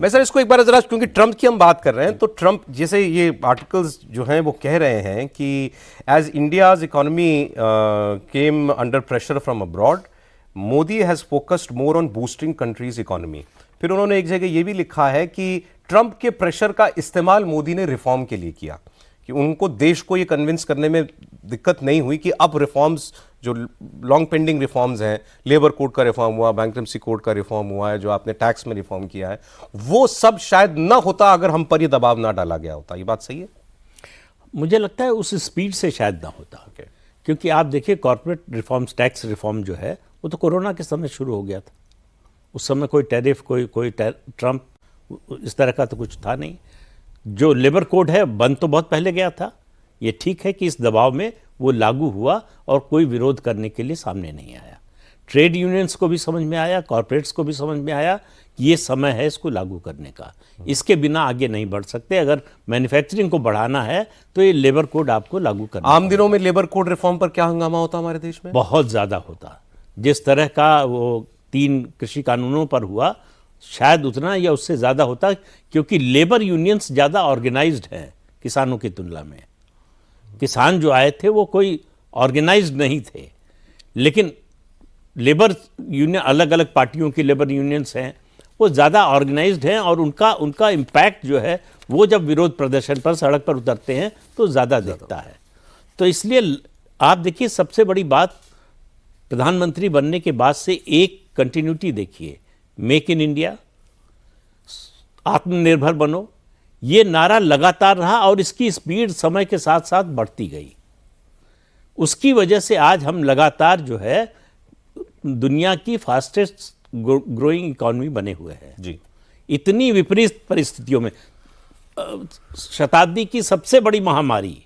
मैं सर इसको एक बार जरा, क्योंकि ट्रंप की हम बात कर रहे हैं, तो ट्रंप जैसे ये आर्टिकल्स जो हैं वो कह रहे हैं कि as India's economy came under pressure from abroad, Modi has focused more on boosting country's economy. फिर उन्होंने एक जगह ये भी लिखा है कि ट्रंप के प्रेशर का इस्तेमाल मोदी ने रिफॉर्म के लिए किया, कि उनको देश को ये कन्विंस करने में दिक्कत नहीं हुई कि अब रिफॉर्म्स जो लॉन्ग पेंडिंग रिफॉर्म्स हैं, लेबर कोड का रिफॉर्म हुआ, बैंक्रप्सी कोड का रिफॉर्म हुआ है, जो आपने टैक्स में रिफॉर्म किया है, वो सब शायद ना होता अगर हम पर ये दबाव ना डाला गया होता। ये बात सही है? मुझे लगता है उस स्पीड से शायद ना होता। क्योंकि आप देखिए कॉर्पोरेट रिफॉर्म्स, टैक्स रिफॉर्म जो है वो तो कोरोना के समय शुरू हो गया था। उस समय कोई टैरिफ, कोई ट्रंप इस तरह का तो कुछ था नहीं। जो लेबर कोड है बंद तो बहुत पहले गया था। ये ठीक है कि इस दबाव में वो लागू हुआ और कोई विरोध करने के लिए सामने नहीं आया। ट्रेड यूनियंस को भी समझ में आया, कॉर्पोरेट्स को भी समझ में आया कि ये समय है इसको लागू करने का। इसके बिना आगे नहीं बढ़ सकते। अगर मैन्युफैक्चरिंग को बढ़ाना है तो ये लेबर कोड आपको लागू करना। आम दिनों में लेबर कोड रिफॉर्म पर क्या हंगामा होता हमारे देश में? बहुत ज़्यादा होता। जिस तरह का वो 3 कृषि कानूनों पर हुआ, शायद उतना या उससे ज़्यादा होता, क्योंकि लेबर यूनियंस ज़्यादा ऑर्गेनाइज्ड हैं किसानों की तुलना में। किसान जो आए थे वो कोई ऑर्गेनाइज्ड नहीं थे, लेकिन लेबर यूनियन, अलग अलग पार्टियों की लेबर यूनियंस हैं, वो ज़्यादा ऑर्गेनाइज्ड हैं और उनका इम्पैक्ट जो है वो जब विरोध प्रदर्शन पर, सड़क पर उतरते हैं तो ज़्यादा दिखता है। तो इसलिए आप देखिए, सबसे बड़ी बात प्रधानमंत्री बनने के बाद से एक कंटिन्यूटी देखिए, मेक इन इंडिया, आत्मनिर्भर बनो, ये नारा लगातार रहा और इसकी स्पीड समय के साथ साथ बढ़ती गई। उसकी वजह से आज हम लगातार जो है दुनिया की फास्टेस्ट ग्रोइंग इकोनॉमी बने हुए हैं जी। इतनी विपरीत परिस्थितियों में, शताब्दी की सबसे बड़ी महामारी,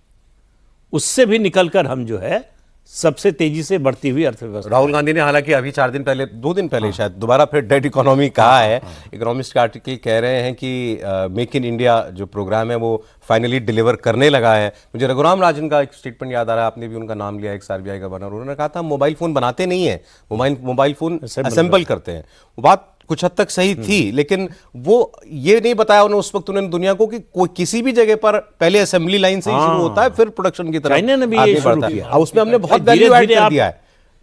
उससे भी निकलकर हम जो है सबसे तेजी से बढ़ती हुई अर्थव्यवस्था। राहुल गांधी ने हालांकि अभी 2 दिन पहले शायद दोबारा फिर डेट इकोनॉमी कहा है। इकोनॉमिस्ट के आर्टिकल कह रहे हैं कि मेक इन इंडिया जो प्रोग्राम है वो फाइनली डिलीवर करने लगा है। मुझे रघुराम राजन का एक स्टेटमेंट याद आ रहा है, आपने भी उनका नाम लिया, एक्स आरबीआई गवर्नर। उन्होंने कहा था मोबाइल फोन बनाते नहीं है, मोबाइल फोन असेंबल करते हैं। वो बात कुछ हद तक सही थी, लेकिन वो ये नहीं बताया उन्होंने उस वक्त उन्होंने दुनिया को कि कोई किसी भी जगह पर पहले असेंबली लाइन से ही शुरू होता है, फिर प्रोडक्शन की तरफ चाइना ने भी ये शुरू किया। अब उसमें हमने बहुत वैल्यू ऐड कर दिया है।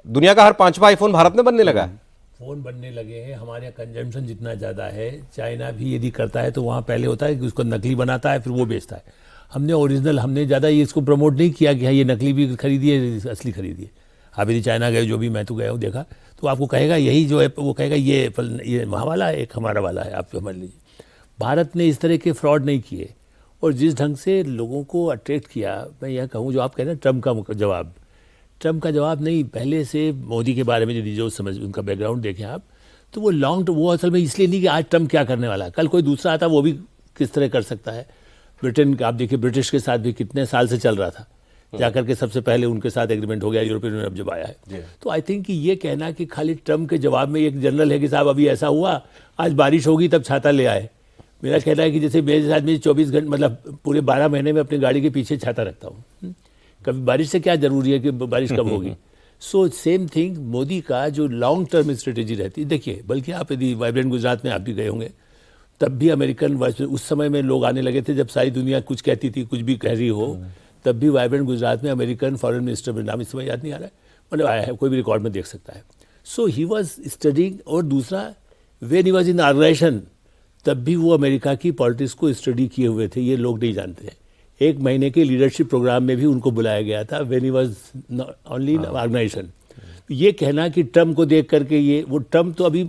दुनिया का हर 5वां आईफोन भारत में बनने लगा है। फोन बनने लगे हैं, हमारे यहाँ कंजम्पशन जितना ज़्यादा है। चाइना भी यदि करता है तो वहाँ पहले होता है कि उसको नकली बनाता है फिर वो बेचता है। हमने ओरिजिनल, हमने ज़्यादा ये इसको प्रमोट नहीं किया कि हाँ ये नकली भी खरीदिए, असली खरीदिए। आप यदि चाइना गए, जो भी मैं तो गया हूँ देखा, तो आपको कहेगा यही जो है, वो कहेगा ये एप्पल, ये वाला है, एक हमारा वाला है, आप समझ लीजिए। भारत ने इस तरह के फ्रॉड नहीं किए और जिस ढंग से लोगों को अट्रैक्ट किया, मैं यह कहूँ जो आप कह रहे हैं ट्रम्प का जवाब नहीं, पहले से मोदी के बारे में यदि जो समझ, उनका बैकग्राउंड देखें आप, तो वो वो असल में इसलिए नहीं कि आज ट्रम्प क्या करने वाला है, कल कोई दूसरा आता वो भी किस तरह कर सकता है। ब्रिटेन का आप देखिए, ब्रिटिश के साथ भी कितने साल से चल रहा था, जाकर के सबसे पहले उनके साथ एग्रीमेंट हो गया, यूरोपियन यूनियन अब जब आया है। तो आई थिंक कि ये कहना कि खाली ट्रम्प के जवाब में एक जनरल है कि साहब अभी ऐसा हुआ, आज बारिश होगी तब छाता ले आए। मेरा कहना है कि जैसे मेरे साथ में 24 घंटे, मतलब पूरे 12 महीने में अपनी गाड़ी के पीछे छाता रखता हूँ। कभी बारिश से क्या जरूरी है कि बारिश कब होगी। सो सेम थिंग, मोदी का जो लॉन्ग टर्म स्ट्रेटेजी रहती है, देखिए, बल्कि आप यदि वाइब्रेंट गुजरात में आप भी गए होंगे, तब भी अमेरिकन, उस समय में लोग आने लगे थे जब सारी दुनिया कुछ कहती थी, कुछ भी कह रही हो, तब भी वाइब्रेंट गुजरात में अमेरिकन फॉरेन मिनिस्टर में, नाम इस समय याद नहीं आ रहा है, मतलब आया है, कोई भी रिकॉर्ड में देख सकता है। So he was studying. और दूसरा, when he was in organisation, तब भी वो अमेरिका की पॉलिटिक्स को स्टडी किए हुए थे, ये लोग नहीं जानते हैं। 1 महीने के लीडरशिप प्रोग्राम में भी उनको बुलाया गया था, when he was only in organisation. ये कहना कि ट्रम्प को देख करके ये, वो ट्रम्प तो अभी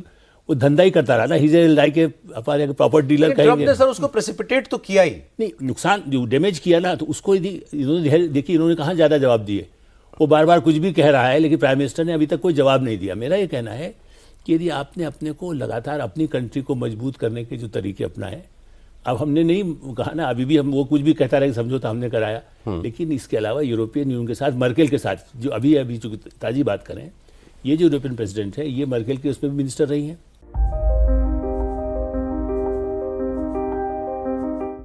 वो धंधा ही करता रहा ना, he is like a proper dealer कहेंगे। ट्रम्प ने सर उसको प्रेसिपिटेट तो किया ही नहीं, नुकसान जो डैमेज किया ना, तो उसको यदि इन्होंने देखिए, इन्होंने कहाँ ज़्यादा जवाब दिए। वो बार बार कुछ भी कह रहा है, लेकिन प्राइम मिनिस्टर ने अभी तक कोई जवाब नहीं दिया। मेरा ये कहना है कि यदि आपने अपने को लगातार अपनी कंट्री को मजबूत करने के जो तरीके अपनाए, अब हमने नहीं कहा ना, अभी भी हम वो कुछ भी कहता रहे समझौता हमने कराया, लेकिन इसके अलावा यूरोपियन यूनियन के साथ, मर्केल के साथ, जो अभी जो ताज़ी बात करें, ये जो यूरोपियन प्रेसिडेंट है, ये मर्केल के उसमें भी मिनिस्टर रही हैं।